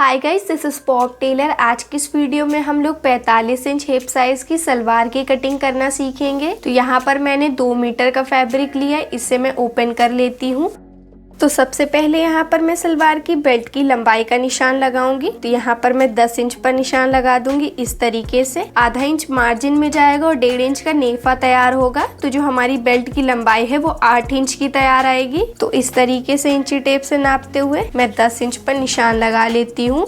Hi guys, this is pop Taylor. आज की इस वीडियो में हम लोग 45 इंच हिप साइज की सलवार की कटिंग करना सीखेंगे। तो यहाँ पर मैंने 2 मीटर का फैब्रिक लिया है, इसे मैं ओपन कर लेती हूँ। तो सबसे पहले यहाँ पर मैं सलवार की बेल्ट की लंबाई का निशान लगाऊंगी। तो यहाँ पर मैं 10 इंच पर निशान लगा दूंगी। इस तरीके से आधा इंच मार्जिन में जाएगा और 1.5 इंच का नेफा तैयार होगा। तो जो हमारी बेल्ट की लंबाई है वो 8 इंच की तैयार आएगी। तो इस तरीके से इंची टेप से नापते हुए मैं 10 इंच पर निशान लगा लेती हूँ।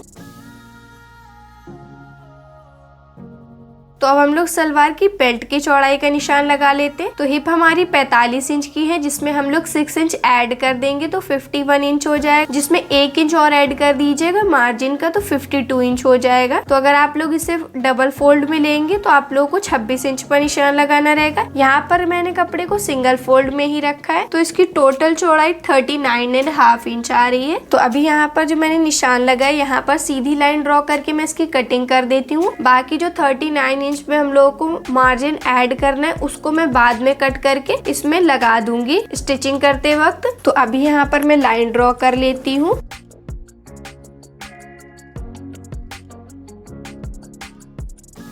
तो अब हम लोग सलवार की बेल्ट की चौड़ाई का निशान लगा लेते हैं। तो हिप हमारी 45 इंच की है, जिसमें हम लोग 6 इंच ऐड कर देंगे तो 51 इंच हो जाएगा, जिसमें 1 इंच और ऐड कर दीजिएगा मार्जिन का तो 52 इंच हो जाएगा। तो अगर आप लोग इसे डबल फोल्ड में लेंगे तो आप लोगों को 26 इंच पर निशान लगाना रहेगा। यहाँ पर मैंने कपड़े को सिंगल फोल्ड में ही रखा है, तो इसकी टोटल चौड़ाई 39.5 इंच आ रही है। तो अभी यहाँ पर जो मैंने निशान लगाया, यहाँ पर सीधी लाइन ड्रॉ करके मैं इसकी कटिंग कर देती हूँ। बाकी जो 39 इंच में हम लोगों को मार्जिन ऐड करना है उसको मैं बाद में कट करके इसमें लगा दूंगी स्टिचिंग करते वक्त। तो अभी यहाँ पर मैं लाइन ड्रॉ कर लेती हूँ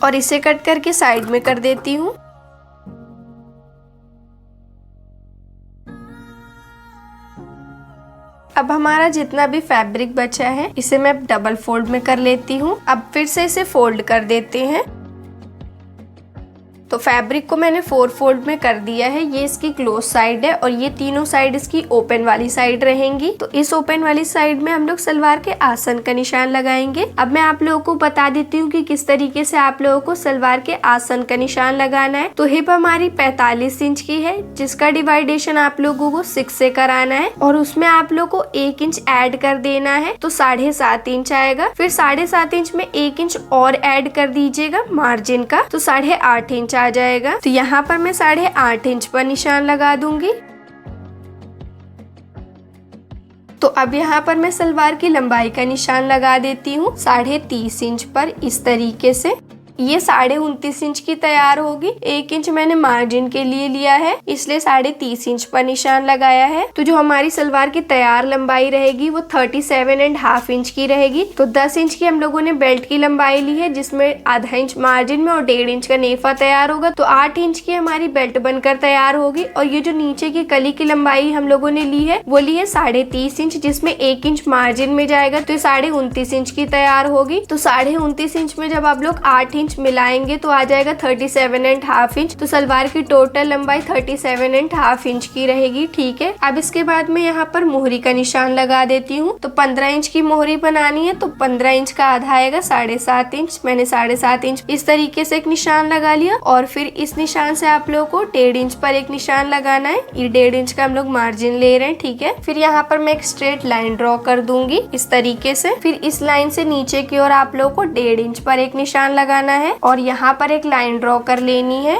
और इसे कट करके साइड में कर देती हूँ। अब हमारा जितना भी फैब्रिक बचा है इसे मैं डबल फोल्ड में कर लेती हूँ। अब फिर से इसे फोल्ड कर देते हैं। तो फैब्रिक को मैंने 4 फोल्ड में कर दिया है। ये इसकी क्लोज साइड है और ये तीनों साइड इसकी ओपन वाली साइड रहेंगी। तो इस ओपन वाली साइड में हम लोग सलवार के आसन का निशान लगाएंगे। अब मैं आप लोगों को बता देती हूँ कि किस तरीके से आप लोगों को सलवार के आसन का निशान लगाना है। तो हिप हमारी 45 इंच की है, जिसका डिवाइडेशन आप लोगों को 6 से कराना है और उसमें आप लोग को 1 इंच ऐड कर देना है तो 7.5 इंच आएगा। फिर 7.5 इंच में 1 इंच और ऐड कर दीजिएगा मार्जिन का तो 8.5 इंच आ जाएगा। तो यहाँ पर मैं 8.5 इंच पर निशान लगा दूंगी। तो अब यहाँ पर मैं सलवार की लंबाई का निशान लगा देती हूँ 30.5 इंच पर। इस तरीके से ये 29.5 इंच की तैयार होगी। 1 इंच मैंने मार्जिन के लिए लिया है, इसलिए 30.5 इंच पर निशान लगाया है। तो जो हमारी सलवार की तैयार लंबाई रहेगी वो 37.5 इंच की रहेगी। तो 10 इंच की हम लोगों ने बेल्ट की लंबाई ली है, जिसमें आधा इंच मार्जिन में और 1.5 इंच का नेफा तैयार होगा। तो 8 इंच की हमारी बेल्ट बनकर तैयार होगी। और ये जो नीचे की कली की लंबाई हम लोगों ने ली है वो ली है 30.5 इंच, जिसमें 1 इंच मार्जिन में जाएगा तो 29.5 इंच की तैयार होगी। तो 29.5 इंच में जब आप लोग 8 इंच मिलाएंगे तो आ जाएगा 37.5 इंच। तो सलवार की टोटल लंबाई 37.5 इंच की रहेगी। ठीक है, अब इसके बाद में यहाँ पर मोहरी का निशान लगा देती हूँ। तो 15 इंच की मोहरी बनानी है तो 15 इंच का आधा आएगा 7.5 इंच। मैंने 7.5 इंच इस तरीके से एक निशान लगा लिया और फिर इस निशान से आप लोगों को 1.5 इंच पर एक निशान लगाना है। ये 1.5 इंच का हम लोग मार्जिन ले रहे हैं। ठीक है, फिर यहाँ पर मैं एक स्ट्रेट लाइन ड्रॉ कर दूंगी इस तरीके से। फिर इस लाइन से नीचे की ओर आप लोगों को 1.5 इंच पर एक निशान लगाना है और यहाँ पर एक लाइन ड्रॉ कर लेनी है।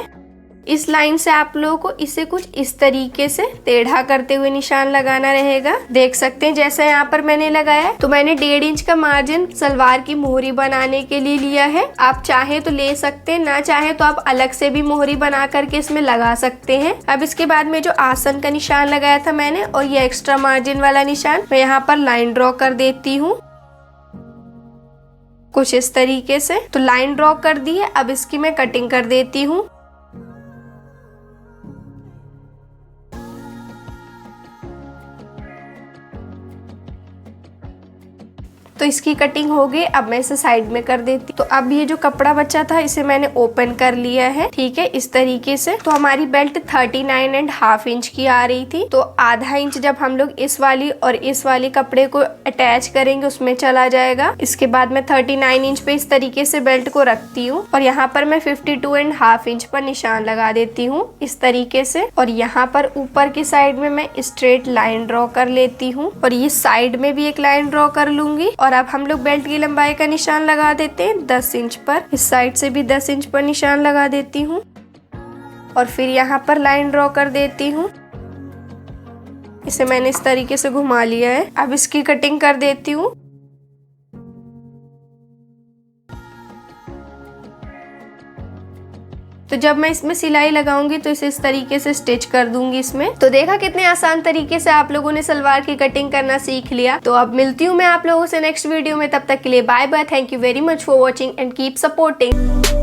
इस लाइन से आप लोगों को इसे कुछ इस तरीके से टेढ़ा करते हुए निशान लगाना रहेगा। देख सकते हैं जैसे यहाँ पर मैंने लगाया है। तो मैंने 1.5 इंच का मार्जिन सलवार की मोहरी बनाने के लिए लिया है। आप चाहे तो ले सकते हैं, ना चाहे तो आप अलग से भी मोहरी बना करके इसमें लगा सकते हैं। अब इसके बाद में जो आसन का निशान लगाया था मैंने और ये एक्स्ट्रा मार्जिन वाला निशान, मैं यहाँ पर लाइन ड्रॉ कर देती हूँ कुछ इस तरीके से। तो लाइन ड्रॉ कर दी है, अब इसकी मैं कटिंग कर देती हूँ। तो इसकी कटिंग हो गई। अब मैं इसे साइड में कर देती। तो अब ये जो कपड़ा बचा था इसे मैंने ओपन कर लिया है। ठीक है, इस तरीके से। तो हमारी बेल्ट 39.5 इंच की आ रही थी। तो आधा इंच जब हम लोग इस वाली और इस वाली कपड़े को अटैच करेंगे उसमें चला जाएगा। इसके बाद मैं 39 इंच पे इस तरीके से बेल्ट को रखती हूँ और यहाँ पर मैं 52.5 इंच पर निशान लगा देती हूँ इस तरीके से। और यहाँ पर ऊपर की साइड में मैं स्ट्रेट लाइन ड्रॉ कर लेती हूँ और ये साइड में भी एक लाइन ड्रॉ कर लूंगी। और अब हम लोग बेल्ट की लंबाई का निशान लगा देते हैं 10 इंच पर। इस साइड से भी 10 इंच पर निशान लगा देती हूँ और फिर यहाँ पर लाइन ड्रॉ कर देती हूँ। इसे मैंने इस तरीके से घुमा लिया है। अब इसकी कटिंग कर देती हूँ। तो जब मैं इसमें सिलाई लगाऊंगी तो इसे इस तरीके से स्टिच कर दूंगी इसमें। तो देखा कितने आसान तरीके से आप लोगों ने सलवार की कटिंग करना सीख लिया। तो अब मिलती हूँ मैं आप लोगों से नेक्स्ट वीडियो में, तब तक के लिए bye bye. Thank you very much for watching and keep supporting.